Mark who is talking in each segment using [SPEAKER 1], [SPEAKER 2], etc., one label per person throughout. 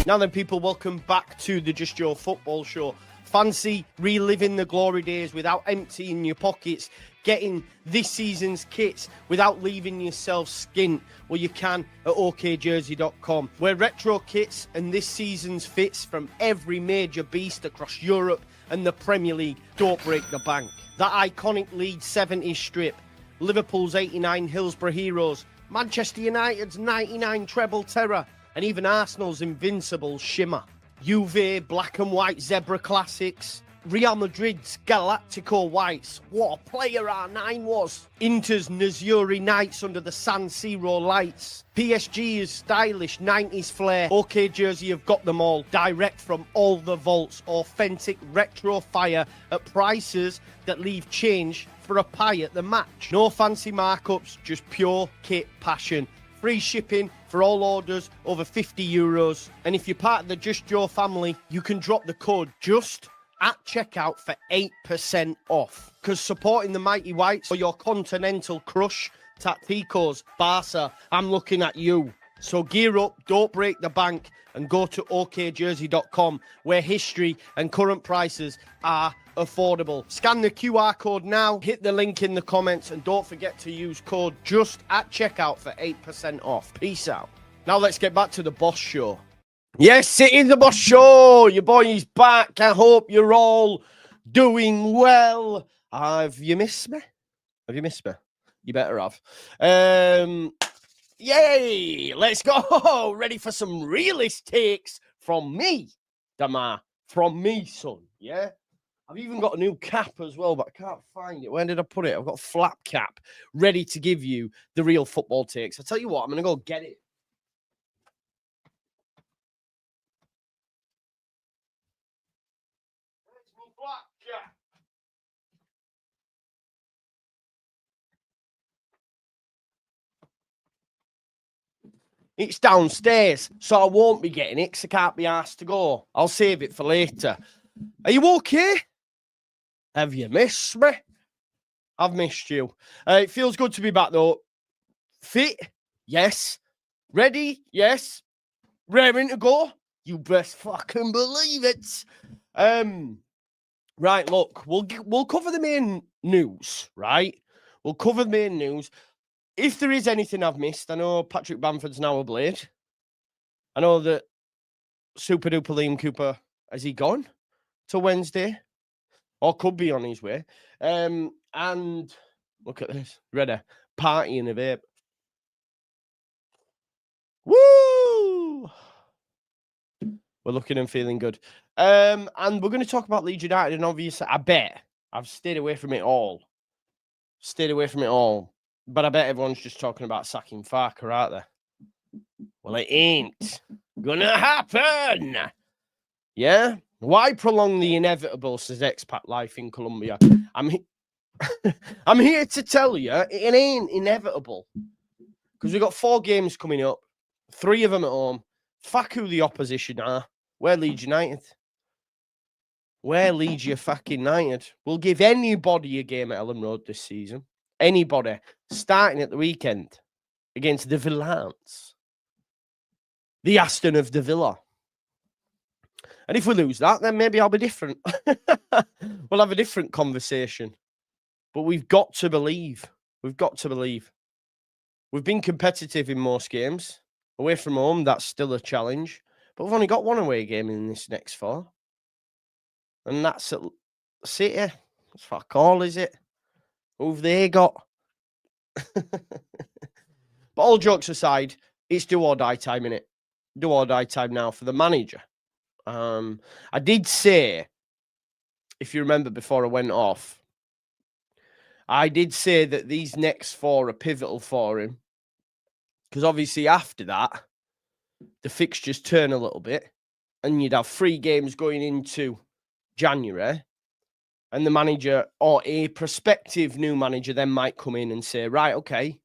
[SPEAKER 1] Now then, people, welcome back to the Just Joe Football Show. Fancy reliving the glory days without emptying your pockets, getting this season's kits without leaving yourself skint? Well, you can at okjersey.com, where retro kits and this season's fits from every major beast across Europe and the Premier League don't break the bank. That iconic Leeds 70s strip, Liverpool's 89 Hillsborough Heroes, Manchester United's 99 Treble Terror, and even Arsenal's invincible Shimmer. Juve Black and White Zebra Classics, Real Madrid's Galactico Whites, what a player R9 was. Inter's Nzuri Knights under the San Siro lights, PSG's stylish 90s flair. OK Jersey have got them all, direct from all the vaults, authentic retro fire at prices that leave change for a pie at the match. No fancy markups, just pure kit passion. Free shipping for all orders over €50. And if you're part of the Just Joe family, you can drop the code JUST at checkout for 8% off. Because supporting the Mighty Whites or your continental crush, Tacticos, Barca, I'm looking at you. So gear up, don't break the bank, and go to okjersey.com, where history and current prices are affordable. Scan the QR code now, hit the link in the comments, and don't forget to use code JUST at checkout for 8% off. Peace out. Now let's get back to the boss show. Yes, it is the boss show. Your boy is back. I hope you're all doing well. Have you missed me? Have you missed me? You better have. Yay! Let's go. Ready for some realist takes from me, Damar. From me, son. Yeah? I've even got a new cap as well, but I can't find it. Where did I put it? I've got a flap cap ready to give you the real football takes. I'll tell you what, I'm going to go get it. Where's my flap cap? It's downstairs, so I won't be getting it because I can't be asked to go. I'll save it for later. Are you okay? Have you missed me? I've missed you. It feels good to be back, though. Fit? Yes. Ready? Yes. Raring to go? You best fucking believe it. Right, look, we'll cover the main news, right? We'll cover the main news. If there is anything I've missed, I know Patrick Bamford's now a Blade. I know that Super Duper Liam Cooper, has he gone till Wednesday? Or could be on his way. And look at this. Ready? Party in a vape. Woo! We're looking and feeling good. And we're going to talk about Leeds United. And obviously, I bet I've stayed away from it all. But I bet everyone's just talking about sacking Farke, aren't they? Well, it ain't gonna happen. Yeah? Why prolong the inevitable, says expat life in Colombia? I'm here to tell you it ain't inevitable. Because we've got 4 games coming up, 3 of them at home. Fuck who the opposition are. We're Leeds United. We're Leeds fucking United. We'll give anybody a game at Ellen Road this season. Anybody. Starting at the weekend against the Villans. The Aston of the Villa. And if we lose that, then maybe I'll be different. We'll have a different conversation. But we've got to believe. We've got to believe. We've been competitive in most games. Away from home, that's still a challenge. But we've only got 1 away game in this next 4. And that's at City. Fuck all, is it? Who've they got? But all jokes aside, it's do or die time, innit? Do or die time now for the manager. I did say, if you remember before I went off, I did say that these next 4 are pivotal for him. Because obviously after that, the fixtures turn a little bit. And you'd have 3 games going into January. And the manager or a prospective new manager then might come in and say, right, okay,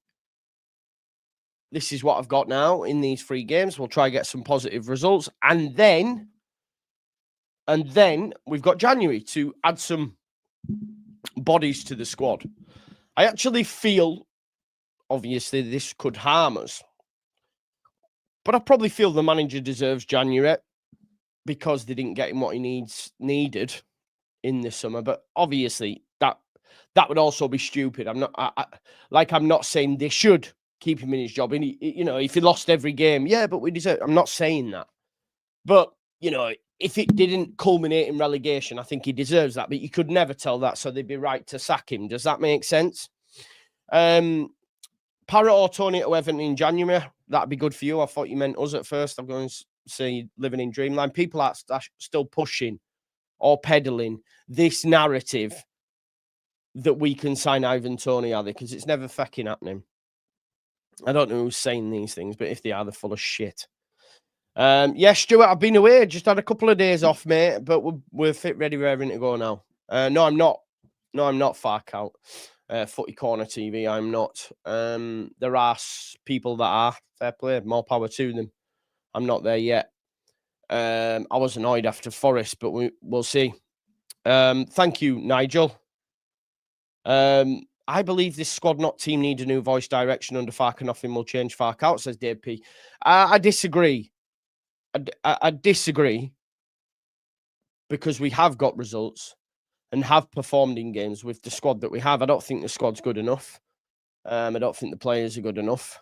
[SPEAKER 1] this is what I've got now in these 3 games. We'll try and get some positive results. And then we've got January to add some bodies to the squad. I actually feel, obviously, this could harm us. But I probably feel the manager deserves January. because they didn't get him what he needed in the summer. But obviously, that would also be stupid. I'm not saying they should keep him in his job. And if he lost every game, yeah, but we deserve. I'm not saying that. But if it didn't culminate in relegation, I think he deserves that. But you could never tell that, so they'd be right to sack him. Does that make sense? Parrot or Tony to Everton in January. That'd be good for you. I thought you meant us at first. I'm going to say living in dreamland. People are still pushing or peddling this narrative that we can sign Ivan Toney, are they? Because it's never fucking happening. I don't know who's saying these things, but if they are, they're full of shit. Yes, Stuart, I've been away. Just had a couple of days off, mate, but we're fit, ready, raring to go now. No, I'm not. No, I'm not Farke out. Footy Corner TV, I'm not. There are people that are. Fair play, more power to them. I'm not there yet. I was annoyed after Forest, but we'll see. Thank you, Nigel. I believe this squad, not team, need a new voice direction under Farke. Nothing will change Farke out, says Dave P. I disagree. I disagree because we have got results and have performed in games with the squad that we have. I don't think the squad's good enough. I don't think the players are good enough.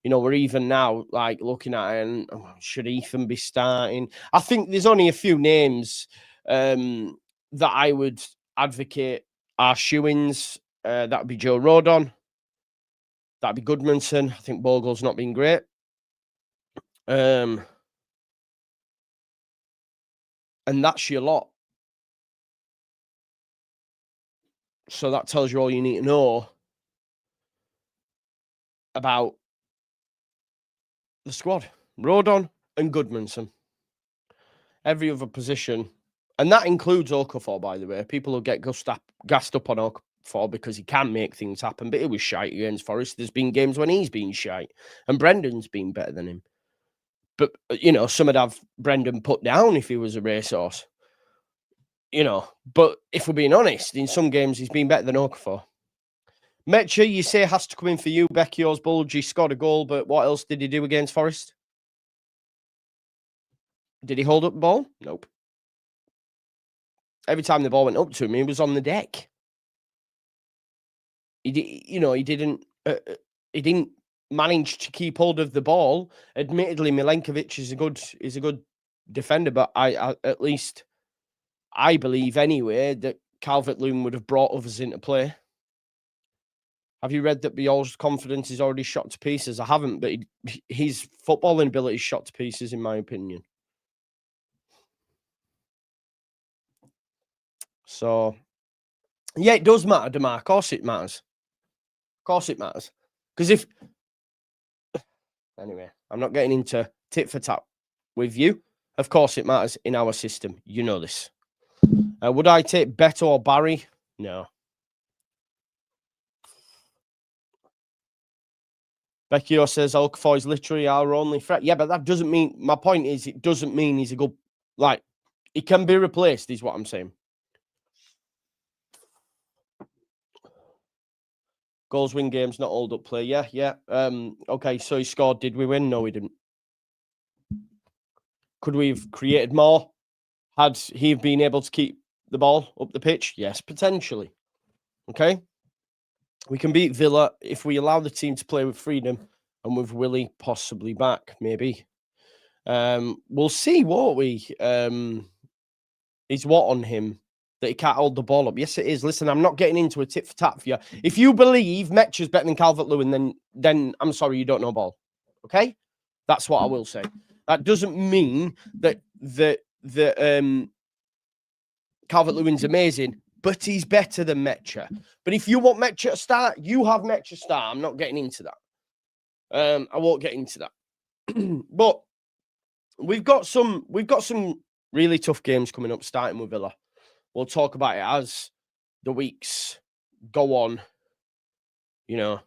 [SPEAKER 1] We're even now looking at it and should Ethan be starting? I think there's only a few names that I would advocate are shoe-ins. That would be Joe Rodon. That'd be Goodmanson. I think Bogle's not been great. And that's your lot. So that tells you all you need to know about the squad. Rodon and Goodmanson. Every other position. And that includes Okafor, by the way. People will get gassed up on Okafor because he can make things happen, but it was shite against Forest. There's been games when he's been shite. And Brendan's been better than him. But, some would have Brendan put down if he was a racehorse. But if we're being honest, in some games he's been better than Okafor. Metcha, you say has to come in for you. Becchio's bulgy scored a goal, but what else did he do against Forest? Did he hold up the ball? Nope. Every time the ball went up to him, he was on the deck. He didn't manage to keep hold of the ball. Admittedly, Milenkovic is a good defender, but I at least I believe anyway that Calvert-Lewin would have brought others into play. Have you read that Biol's confidence is already shot to pieces? I haven't, but his footballing ability is shot to pieces, in my opinion. So, yeah, it does matter, Demar. Of course it matters. Of course it matters. Because anyway, I'm not getting into tit for tat with you. Of course it matters in our system. You know this. Would I take Beto or Barry? No. Becchio says Okafor is literally our only threat. Yeah, but that doesn't mean... My point is, it doesn't mean he's a good... he can be replaced, is what I'm saying. Goals win games, not hold up play. Yeah. Okay, so he scored. Did we win? No, we didn't. Could we have created more? Had he been able to keep the ball up the pitch? Yes, potentially. Okay? We can beat Villa if we allow the team to play with freedom and with Willie possibly back, maybe. We'll see, won't we? Is what on him that he can't hold the ball up? Yes, it is. Listen, I'm not getting into a tit for tat for you. If you believe Metcha's better than Calvert-Lewin, then I'm sorry, you don't know ball. Okay? That's what I will say. That doesn't mean that Calvert-Lewin's amazing, but he's better than Metcha. But if you want Metcha to start, you have Metcha start. I'm not getting into that. I won't get into that. But we've got some really tough games coming up, starting with Villa. We'll talk about it as the weeks go on. Joe,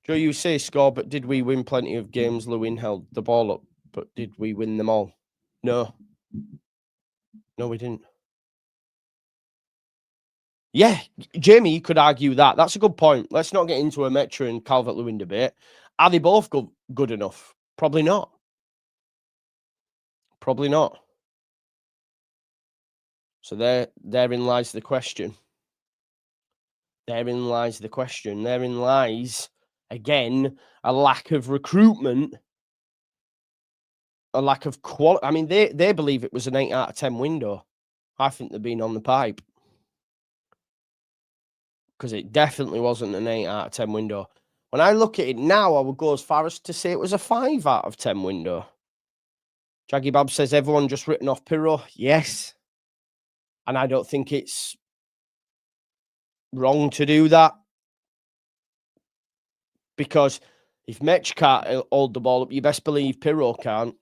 [SPEAKER 1] you say score, but did we win plenty of games? Lewin held the ball up, but did we win them all? No, we didn't. Yeah, Jamie, you could argue that. That's a good point. Let's not get into a Metro and Calvert-Lewin debate. Are they both good enough? Probably not. Probably not. So therein lies the question. Therein lies the question. Therein lies, again, a lack of recruitment, a lack of quality. I mean, they believe it was an 8 out of 10 window. I think they've been on the pipe. Because it definitely wasn't an 8 out of 10 window. When I look at it now, I would go as far as to say it was a 5 out of 10 window. Jaggy Bab says everyone just written off Pirro. Yes. And I don't think it's wrong to do that. Because if Mech can't hold the ball up, you best believe Pirro can't.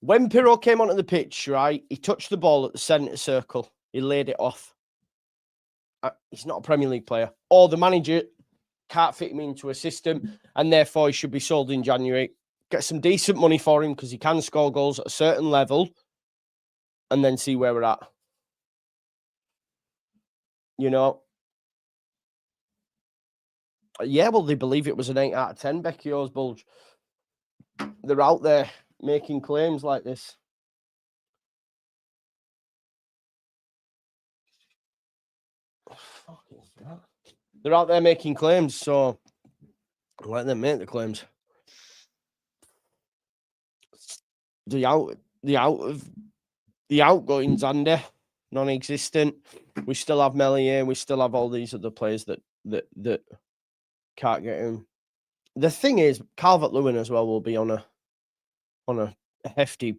[SPEAKER 1] When Pirro came onto the pitch, right, he touched the ball at the centre circle. He laid it off. He's not a Premier League player. Or the manager can't fit him into a system, and therefore he should be sold in January. Get some decent money for him because he can score goals at a certain level, and then see where we're at. You know? Yeah, well, they believe it was an 8 out of 10, Becchio's Bulge. They're out there making claims like this. They're out there making claims, so let them make the claims. The outgoings, Andy, non-existent. We still have Melier. We still have all these other players that can't get in. The thing is, Calvert-Lewin as well will be on a hefty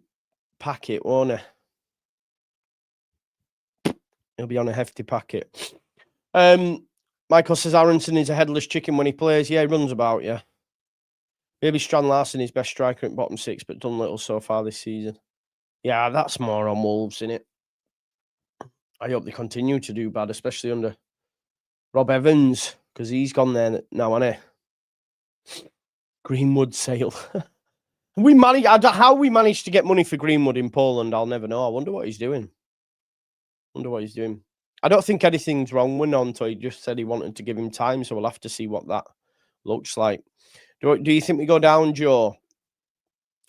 [SPEAKER 1] packet, won't he? He'll be on a hefty packet. Michael says Aronson is a headless chicken when he plays. Yeah, he runs about, yeah. Maybe Strand Larson is best striker at bottom six, but done little so far this season. Yeah, that's more on Wolves, innit? I hope they continue to do bad, especially under Rob Evans, because he's gone there now, hasn't he? Greenwood sale. How we managed to get money for Greenwood in Poland, I'll never know. I wonder what he's doing. I don't think anything's wrong with Nonto. He just said he wanted to give him time, so we'll have to see what that looks like. Do you think we go down, Joe?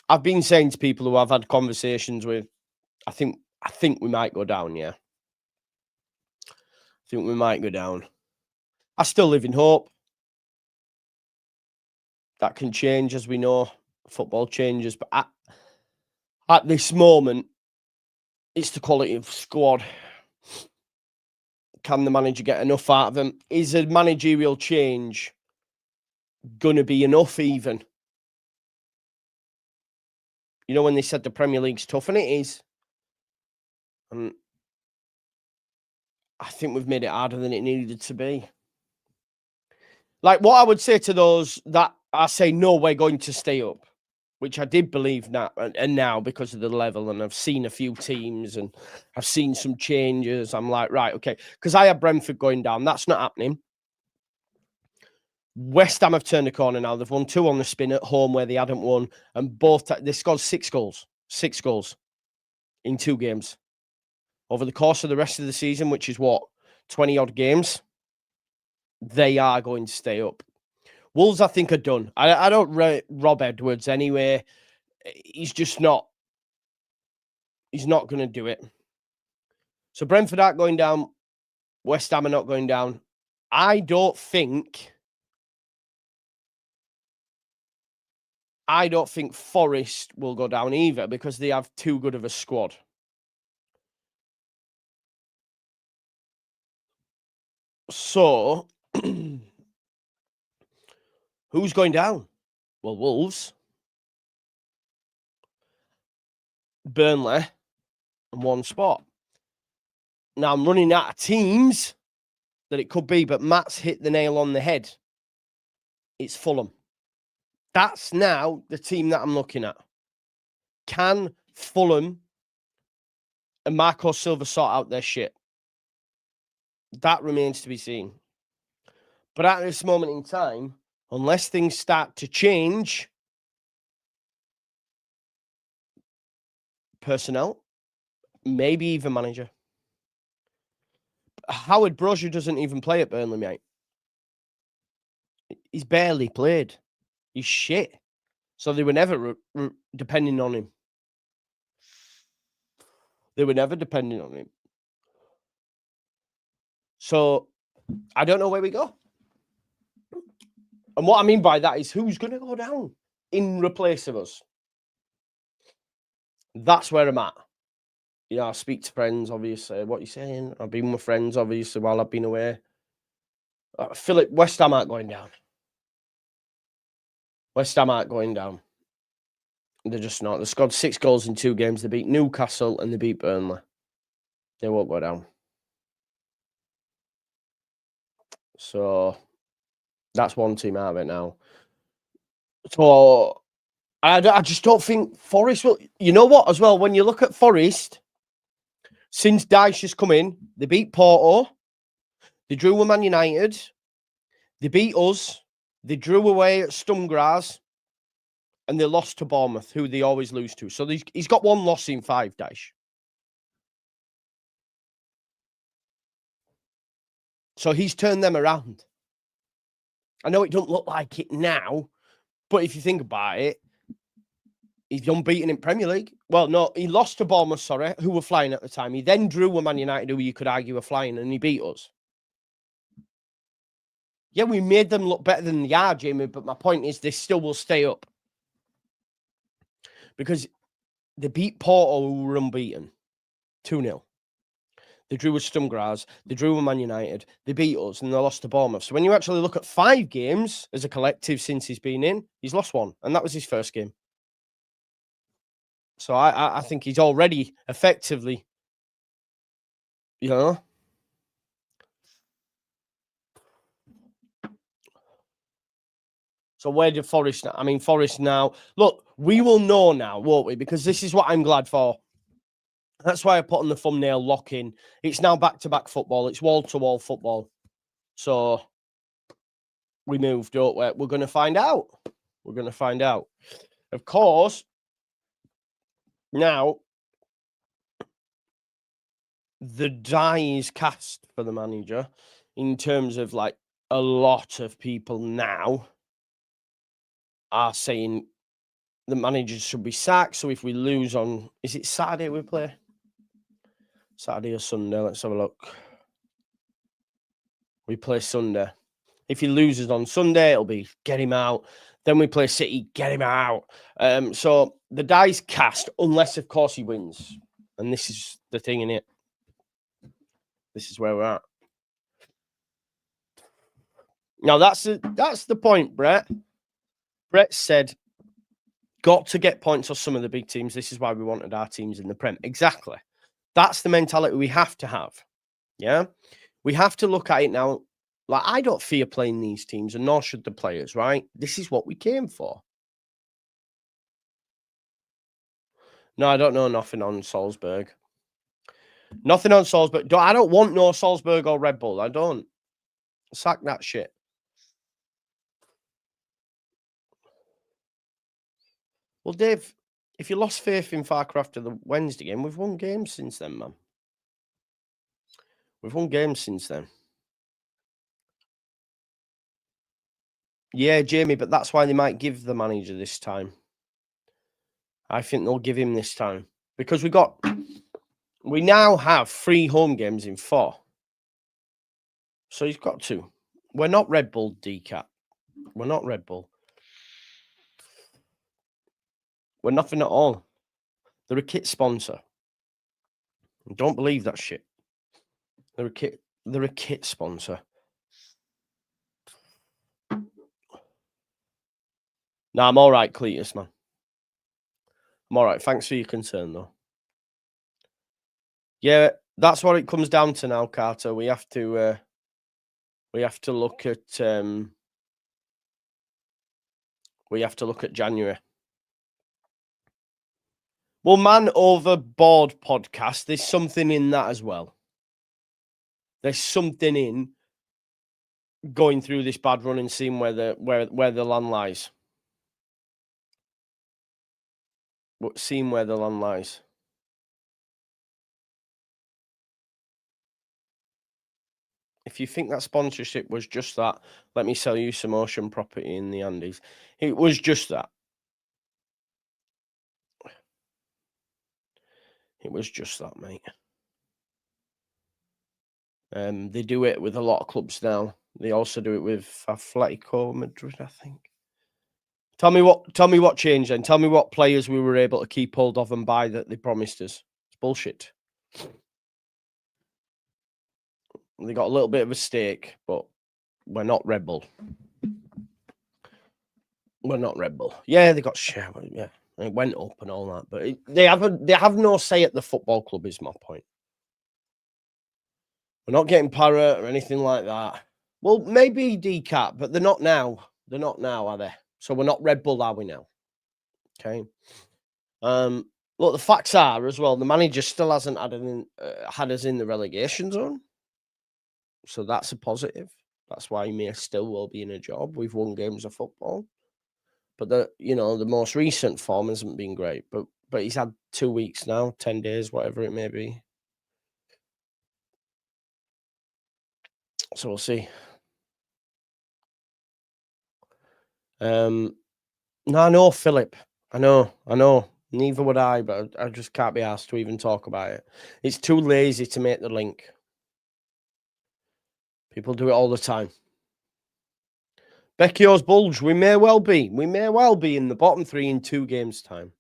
[SPEAKER 1] I've been saying to people who I've had conversations with, I think we might go down, yeah. I think we might go down. I still live in hope. That can change, as we know. Football changes, but at this moment, it's the quality of squad. Can the manager get enough out of them? Is a managerial change going to be enough even? You know when they said the Premier League's tough, and it is. And I think we've made it harder than it needed to be. Like what I would say to those that I say, no, we're going to stay up, which I did believe now, and now because of the level, and I've seen a few teams and I've seen some changes. I'm like, right, okay, because I have Brentford going down. That's not happening. West Ham have turned a corner now. They've won 2 on the spin at home where they hadn't won, and both they scored 6 goals. 6 goals in 2 games over the course of the rest of the season, which is what, 20 odd games. They are going to stay up. Wolves, I think, are done. I don't rate Rob Edwards anyway. He's just not. He's not going to do it. So Brentford aren't going down. West Ham are not going down. I don't think Forest will go down either because they have too good of a squad. So, who's going down? Well, Wolves, Burnley, and 1 spot. Now, I'm running out of teams that it could be, but Matt's hit the nail on the head. It's Fulham. That's now the team that I'm looking at. Can Fulham and Marco Silva sort out their shit? That remains to be seen. But at this moment in time, unless things start to change, personnel, maybe even manager. Howard Brozier doesn't even play at Burnley, mate. He's barely played. He's shit. So they were never depending on him. They were never dependent on him. So I don't know where we go. And what I mean by that is who's going to go down in replace of us? That's where I'm at. You know, I speak to friends, obviously. What are you saying? I've been with friends, obviously, while I've been away. Philip, West Ham aren't going down. West Ham aren't going down. They're just not. They scored 6 goals in 2 games. They beat Newcastle and they beat Burnley. They won't go down. So that's one team out of it now. So I just don't think Forest will. You know what, as well, when you look at Forest, since Dyche has come in, they beat Porto, they drew with Man United, they beat us, they drew away at Stumgras, and they lost to Bournemouth, who they always lose to. So he's got 1 loss in 5, Dyche. So he's turned them around. I know it doesn't look like it now, but if you think about it, he's unbeaten in Premier League. Well, no, he lost to Bournemouth, sorry, who were flying at the time. He then drew with Man United, who you could argue were flying, and he beat us. Yeah, we made them look better than they are, Jamie, but my point is they still will stay up. Because they beat Porto, who were unbeaten, 2-0. They drew with Stumgras, they drew with Man United, they beat us, and they lost to Bournemouth. So when you actually look at 5 games as a collective since he's been in, he's lost 1, and that was his first game. So I think he's already effectively, you know. So where did Forest? I mean, Forest now. Look, we will know now, won't we? Because this is what I'm glad for. That's why I put on the thumbnail lock in. It's now back-to-back football. It's wall-to-wall football. So we move, don't we? We're going to find out. We're going to find out. Of course, now the die is cast for the manager in terms of like a lot of people now are saying the manager should be sacked. So if we lose on, is it Saturday we play? Saturday or Sunday? Let's have a look. We play Sunday. If he loses on Sunday, it'll be get him out. Then we play City, get him out. So the die's cast, unless, of course, he wins. And this is the thing in it. This is where we're at. Now, that's the point, Brett. Brett said, got to get points off some of the big teams. This is why we wanted our teams in the Prem. Exactly. That's the mentality we have to have. Yeah? We have to look at it now. Like, I don't fear playing these teams, and nor should the players, right? This is what we came for. No, I don't know nothing on Salzburg. Nothing on Salzburg. I don't want no Salzburg or Red Bull. I don't. Sack that shit. Well, Dave, if you lost faith in Farke after the Wednesday game, we've won games since then, man. We've won games since then. Yeah, Jamie, but that's why they might give the manager this time. I think they'll give him this time. Because we now have 3 home games in 4. So he's got to. We're not Red Bull, DCAT. We're not Red Bull. We're nothing at all. They're a kit sponsor. Don't believe that shit. They're a kit sponsor. Nah, I'm all right, Cletus, man. I'm all right. Thanks for your concern, though. Yeah, that's what it comes down to now, Carter. We have to look at January. Well, Man Overboard podcast, there's something in that as well. There's something in going through this bad run and seeing where the land lies. Seeing where the land lies. If you think that sponsorship was just that, let me sell you some ocean property in the Andes. It was just that. It was just that, mate. They do it with a lot of clubs now. They also do it with Atletico Madrid, I think. Tell me what changed then. Tell me what players we were able to keep hold of and buy that they promised us. It's bullshit. They got a little bit of a stake, but we're not Red Bull. We're not Red Bull. Yeah, they got share. Yeah, it went up and all that, but they have no say at the football club. Is my point. We're not getting Parrot or anything like that. Well, maybe DCAT, but they're not now. They're not now, are they? So we're not Red Bull, are we now? Okay. Look, the facts are as well. The manager still hasn't had us in the relegation zone, so that's a positive. That's why he may still will be in a job. We've won games of football, but the most recent form hasn't been great. But he's had 2 weeks now, 10 days, whatever it may be. So we'll see. No, I know, Philip. I know. Neither would I, but I just can't be asked to even talk about it. It's too lazy to make the link. People do it all the time. Becchio's bulge. We may well be. We may well be in the bottom 3 in 2 games' time.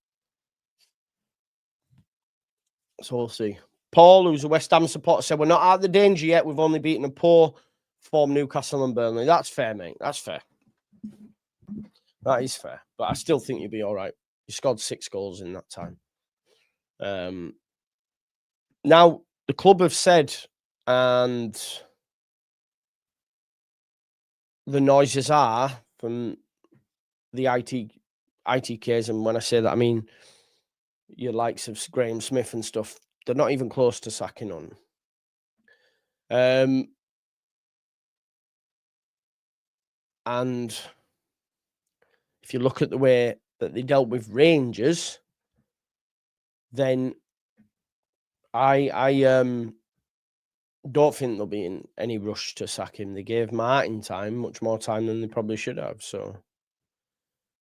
[SPEAKER 1] So we'll see. Paul, who's a West Ham supporter, said we're not out of the danger yet. We've only beaten a poor form Newcastle and Burnley. That's fair, mate. That's fair. That is fair. But I still think you'll be all right. You scored 6 goals in that time. Now, the club have said, and the noises are from the ITKs, and when I say that, I mean your likes of Graham Smith and stuff, they're not even close to sacking on. And if you look at the way that they dealt with Rangers, then I don't think they'll be in any rush to sack him. They gave Martin time, much more time than they probably should have. So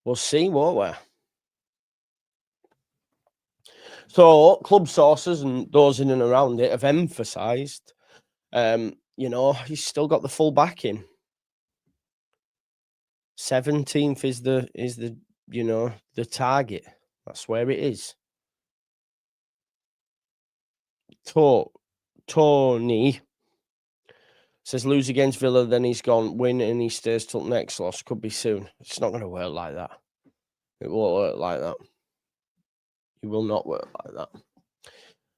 [SPEAKER 1] we'll see, won't we? So club sources and those in and around it have emphasised, he's still got the full backing. 17th is the the target. That's where it is. Tony says lose against Villa, then he's gone. Win and he stays till next loss. Could be soon. It's not going to work like that. It won't work like that. It will not work like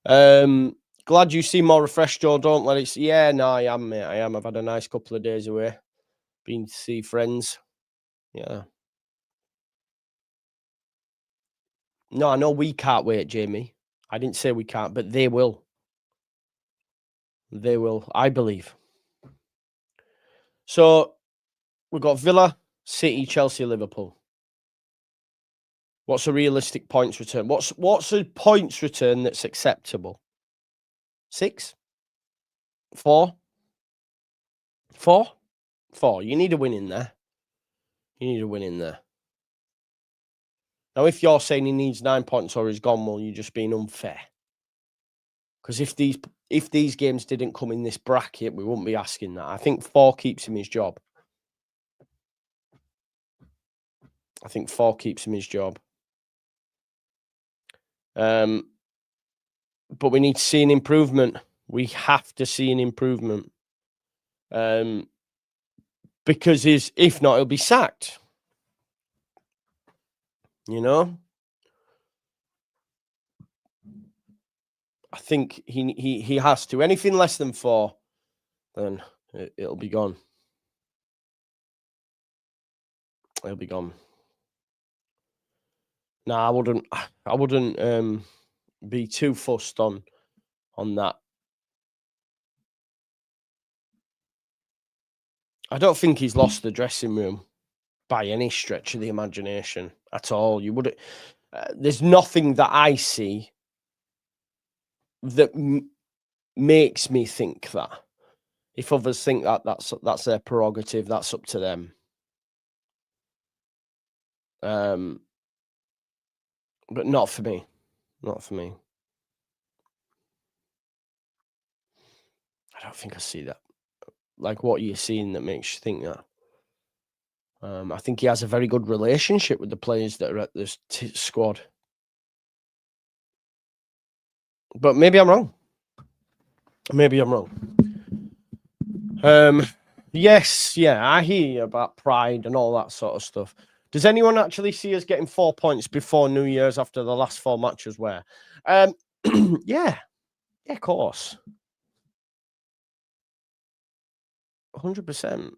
[SPEAKER 1] that. Glad you seem more refreshed, Joe. Don't let it. Yeah, no, I am, mate. I am. I've had a nice couple of days away. Been to see friends. Yeah. No, I know we can't wait, Jamie. I didn't say we can't, but they will. They will, I believe. So we've got Villa, City, Chelsea, Liverpool. What's a realistic points return? What's a points return that's acceptable? 6? 4? 4? 4. You need a win in there. You need a win in there. Now, if you're saying he needs 9 points or he's gone, well, you're just being unfair. Because if these games didn't come in this bracket, we wouldn't be asking that. I think 4 keeps him his job. But we need to see an improvement. We have to see an improvement. Because if not, he'll be sacked. I think he has to. Anything less than 4, then it'll be gone. It'll be gone. No, I wouldn't be too fussed on that. I don't think he's lost the dressing room by any stretch of the imagination at all. You would. There's nothing that I see that makes me think that. If others think that, that's their prerogative. That's up to them. But not for me. Not for me. don't think I see that. Like, what are you seeing that makes you think that? I think he has a very good relationship with the players that are at this squad. But maybe I'm wrong. Maybe I'm wrong. Yes, yeah, I hear you about pride and all that sort of stuff. Does anyone actually see us getting 4 points before New Year's after the last 4 matches where? Yeah, of course. 100%.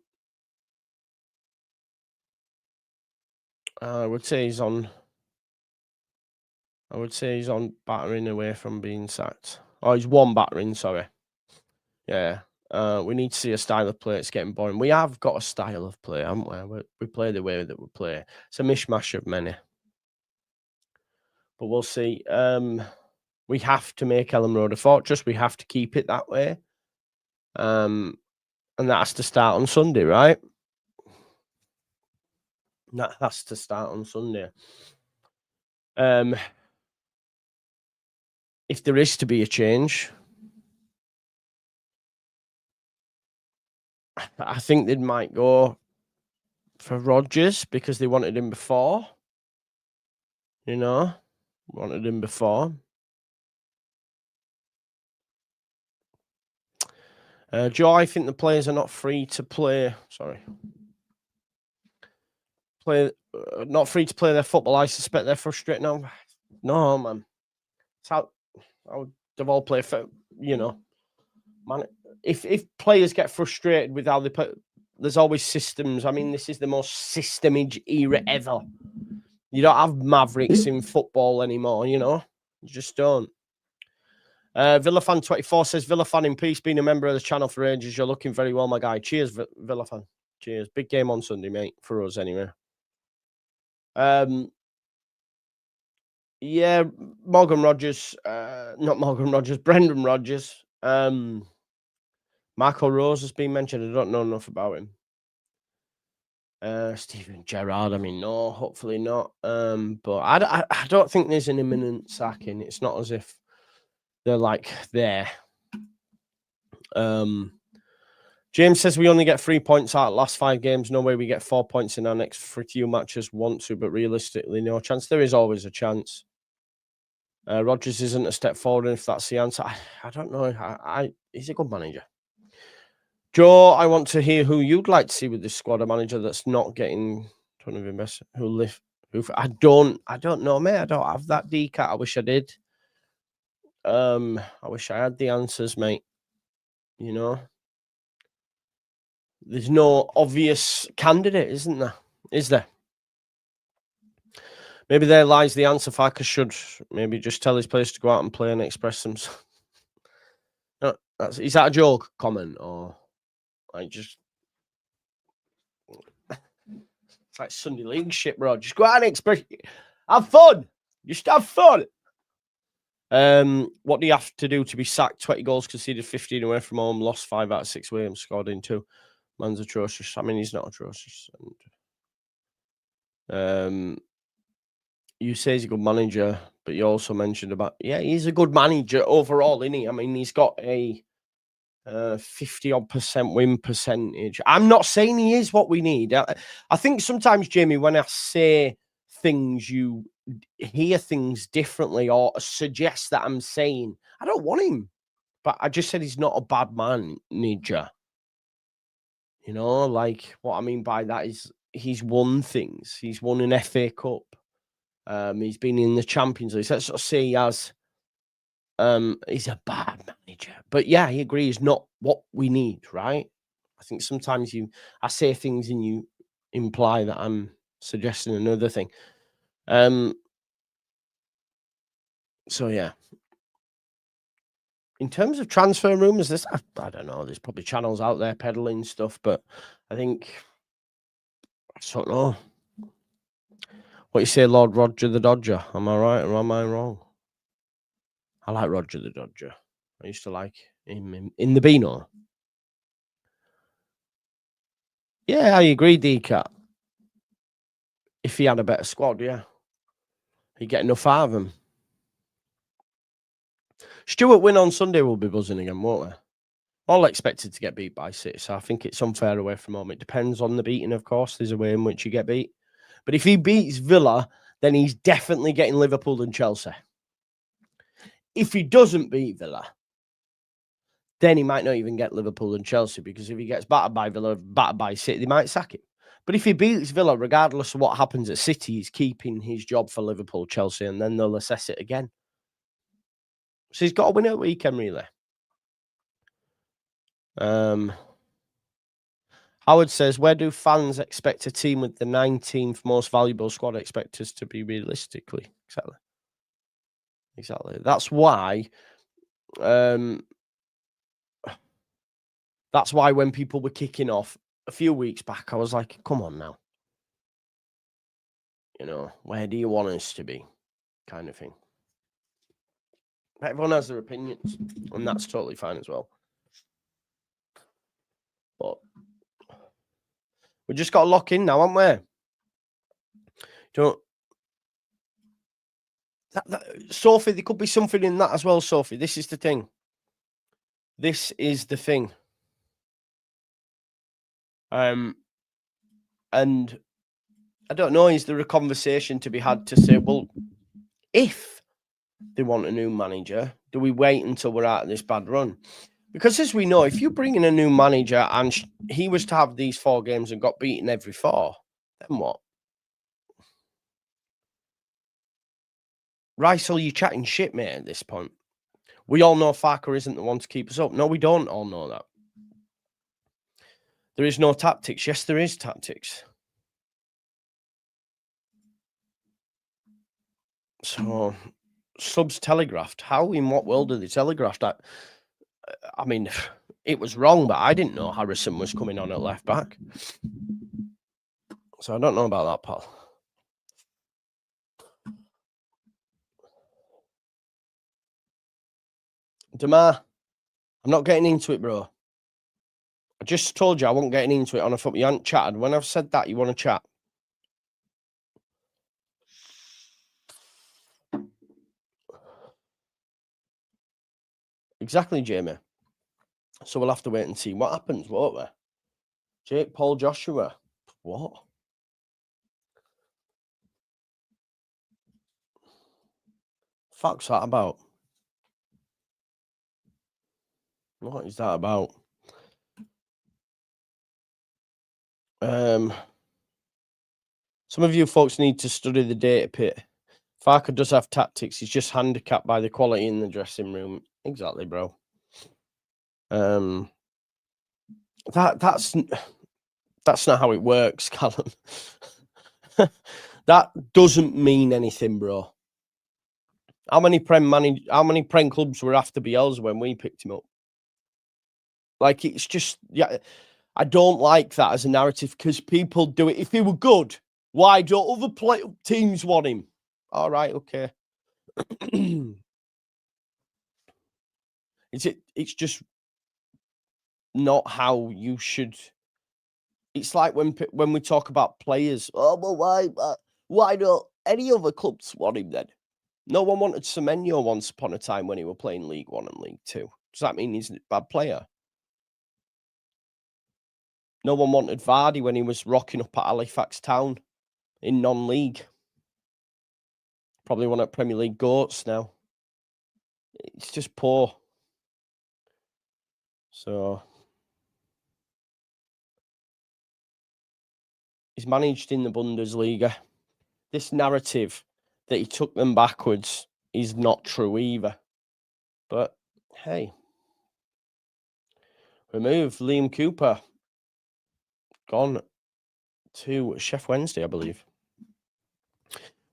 [SPEAKER 1] I would say he's on battering away from being sacked. Oh, he's one battering, sorry. Yeah. We need to see a style of play. It's getting boring. We have got a style of play, haven't we? We play the way that we play. It's a mishmash of many. But we'll see. We have to make Ellen Road a fortress. We have to keep it that way. And that has to start on Sunday, right? That has to start on Sunday. If there is to be a change, I think they might go for Rodgers because they wanted him before. You know, wanted him before. Joe, I think the players are not free to play. Sorry. Not free to play their football. I suspect they're frustrated now. No, man. It's how they've all played for, you know. Man, if players get frustrated with how they play, there's always systems. I mean, this is the most systemage era ever. You don't have mavericks in football anymore, you know. You just don't. Villafan24 says, Villafan in peace, being a member of the channel for ages. You're looking very well, my guy. Cheers, Villafan. Cheers. Big game on Sunday, mate, for us anyway. Yeah, Morgan Rogers, not Morgan Rogers, Brendan Rodgers. Marco Rose has been mentioned. I don't know enough about him. Steven Gerrard, I mean, no, hopefully not. But I don't think there's an imminent sacking. It's not as if they're like there. James says we only get 3 points out of the last 5 games. No way we get 4 points in our next few matches. Want to, but realistically, no chance. There is always a chance. Rodgers isn't a step forward, and if that's the answer, I don't know. He's a good manager. Joe, I want to hear who you'd like to see with this squad. A manager that's not getting ton of investment. I don't know, mate. I don't have that decat. I wish I did. I wish I had the answers, mate. You know, there's no obvious candidate, isn't there? Is there? Maybe there lies the answer. Farke should maybe just tell his players to go out and play and express themselves. No, is that a joke comment or like just? It's like Sunday League shit, bro. Just go out and express. Have fun. Just have fun. What do you have to do to be sacked? 20 goals conceded, 15 away from home, lost 5 out of 6 away and scored in 2. Man's atrocious. I mean, he's not atrocious. And, you say he's a good manager, but you also mentioned about, yeah, he's a good manager overall, isn't he? I mean, he's got a 50-odd% win percentage. I'm not saying he is what we need. I think sometimes, Jamie, when I say things, you hear things differently or suggest that I'm saying, I don't want him. But I just said he's not a bad manager. You know, like what I mean by that is he's won things. He's won an FA Cup. He's been in the Champions League. So let's say he has. He's a bad manager, but yeah, I agree. He's not what we need, right? I think sometimes I say things and you imply that I'm suggesting another thing. So yeah. In terms of transfer rumors, I don't know. There's probably channels out there peddling stuff, but I think I don't know. What you say, Lord Roger the Dodger? Am I right or am I wrong? I like Roger the Dodger. I used to like him in the Beano. Yeah, I agree, D-Cat. If he had a better squad, yeah. He'd get enough out of him. Stuart win on Sunday will be buzzing again, won't we? All expected to get beat by City, so I think it's unfair away from home. It depends on the beating, of course. There's a way in which you get beat. But if he beats Villa, then he's definitely getting Liverpool and Chelsea. If he doesn't beat Villa, then he might not even get Liverpool and Chelsea, because if he gets battered by Villa, battered by City, they might sack him. But if he beats Villa, regardless of what happens at City, he's keeping his job for Liverpool, Chelsea, and then they'll assess it again. So he's got to win at the weekend, really. Howard says, where do fans expect a team with the 19th most valuable squad expect us to be realistically? Exactly. That's why when people were kicking off a few weeks back, I was like, come on now. You know, where do you want us to be? Kind of thing. But everyone has their opinions, and that's totally fine as well. But we just got to lock in now, haven't we? Sophie, there could be something in that as well, Sophie. This is the thing. And I don't know, is there a conversation to be had to say, well, if they want a new manager, do we wait until we're out of this bad run? Because as we know, if you bring in a new manager and he was to have these 4 games and got beaten every 4, then what? Rice, are you chatting shit, mate, at this point? We all know Farke isn't the one to keep us up. No, we don't all know that. There is no tactics. Yes, there is tactics. So, subs telegraphed. How, in what world are they telegraphed? I mean, it was wrong, but I didn't know Harrison was coming on at left back. So I don't know about that, pal. Demar, I'm not getting into it, bro. I just told you I wasn't getting into it on a foot. You hadn't chatted. When I've said that, you want to chat. Exactly, Jamie. So we'll have to wait and see what happens, won't we? Jake Paul Joshua. What? Fuck's that about? What is that about? Some of you folks need to study the data pit. Farke does have tactics. He's just handicapped by the quality in the dressing room. Exactly, bro. That's not how it works, Callum. That doesn't mean anything, bro. How many Prem clubs were after Bielsa when we picked him up? Like, it's just, yeah, I don't like that as a narrative, because people do it. If he were good, why don't other teams want him? All right, okay. It's just not how you should. It's like when we talk about players. Oh, well, why don't any other clubs want him then? No one wanted Semenyo once upon a time when he were playing League 1 and League 2. Does that mean he's a bad player? No one wanted Vardy when he was rocking up at Halifax Town in non-league. Probably one at Premier League goats now. It's just poor. So he's managed in the Bundesliga. This narrative that he took them backwards is not true either. But hey, remove Liam Cooper. Gone to Chef Wednesday, I believe.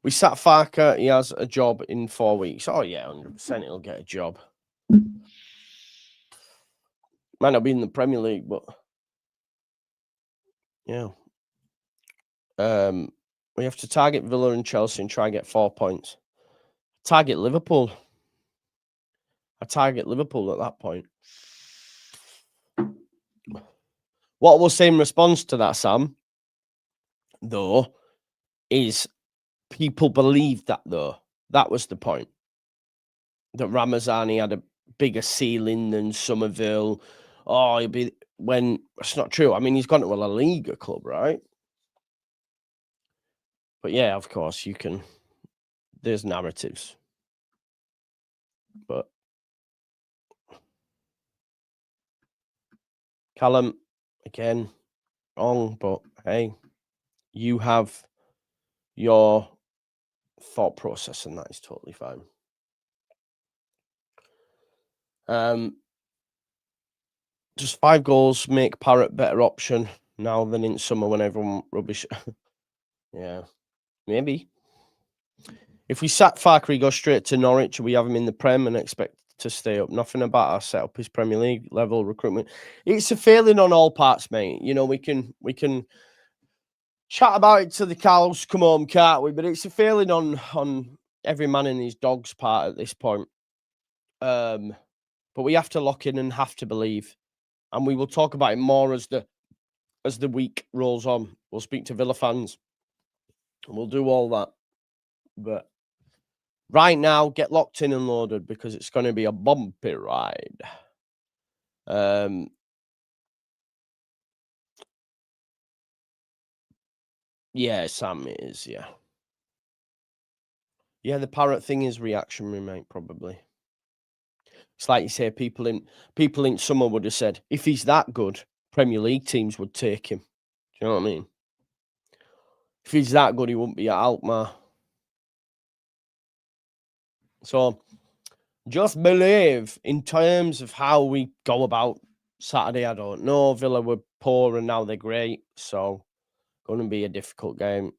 [SPEAKER 1] We sat Farke. He has a job in 4 weeks. Oh, yeah, 100% he'll get a job. Might not be in the Premier League, but yeah. We have to target Villa and Chelsea and try and get 4 points. Target Liverpool. I target Liverpool at that point. What we'll say in response to that, Sam, though, is people believed that, though. That was the point. That Ramazani had a bigger ceiling than Somerville, oh, he'll be when it's not true. I mean, he's gone to a La Liga club, right? But yeah, of course, you can. There's narratives, but Callum, again, wrong. But hey, you have your thought process, and that is totally fine. Just 5 goals make Parrott better option now than in summer when everyone rubbish. Yeah, maybe. If we sack Farke, he goes straight to Norwich, we have him in the Prem and expect to stay up. Nothing about our setup is Premier League level recruitment. It's a failing on all parts, mate. You know, we can chat about it till the cows come home, can't we? But it's a failing on every man and his dog's part at this point. But we have to lock in and have to believe. And we will talk about it more as the week rolls on. We'll speak to Villa fans and we'll do all that. But right now, get locked in and loaded because it's going to be a bumpy ride. Yeah, Sam is, yeah. Yeah, the Parrot thing is reactionary, mate, probably. It's like you say, people in summer would have said, if he's that good, Premier League teams would take him. Do you know what I mean? If he's that good, he wouldn't be at Alkmaar. So just believe in terms of how we go about Saturday. I don't know. Villa were poor and now they're great. So going to be a difficult game.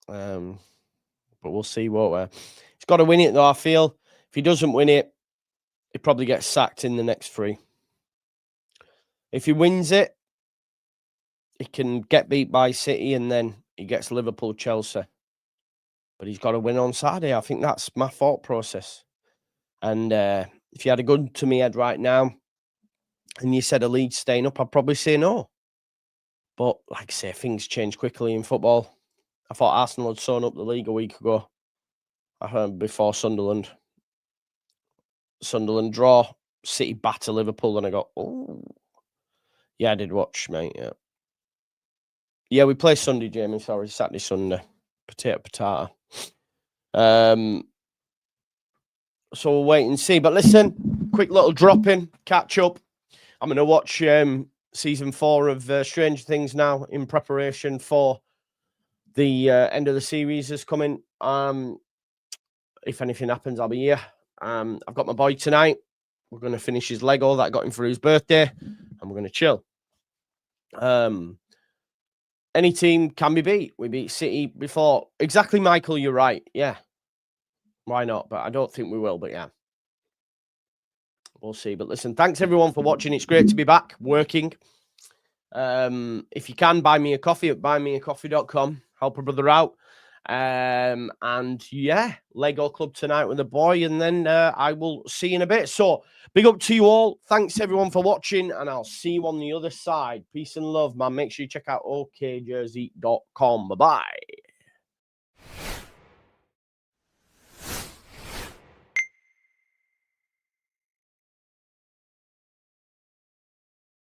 [SPEAKER 1] But we'll see what he's got to win it though, I feel. If he doesn't win it, he probably gets sacked in the next 3. If he wins it, he can get beat by City and then he gets Liverpool, Chelsea. But he's got to win on Saturday. I think that's my thought process. And if you had a gun to me head right now and you said a Leeds staying up, I'd probably say no. But like I say, things change quickly in football. I thought Arsenal had sewn up the league a week ago. I heard before Sunderland draw, City batter Liverpool, and I got, oh. Yeah, I did watch, mate, yeah. Yeah, we play Sunday, Jamie, sorry, Saturday, Sunday. Potato. So we'll wait and see. But listen, quick little drop-in, catch up. I'm going to watch season 4 of Stranger Things now in preparation for the end of the series is coming. If anything happens, I'll be here. I've got my boy tonight. We're going to finish his Lego that I got him for his birthday, and we're going to chill. Any team can be beat. We beat City before. Exactly, Michael, you're right. Yeah. Why not? But I don't think we will, but yeah. We'll see. But listen, thanks everyone for watching. It's great to be back working. If you can, buy me a coffee at buymeacoffee.com. Help a brother out. And yeah, Lego Club tonight with the boy, and then I will see you in a bit. So big up to you all. Thanks everyone for watching, and I'll see you on the other side. Peace and love, man. Make sure you check out okjersey.com. Bye-bye.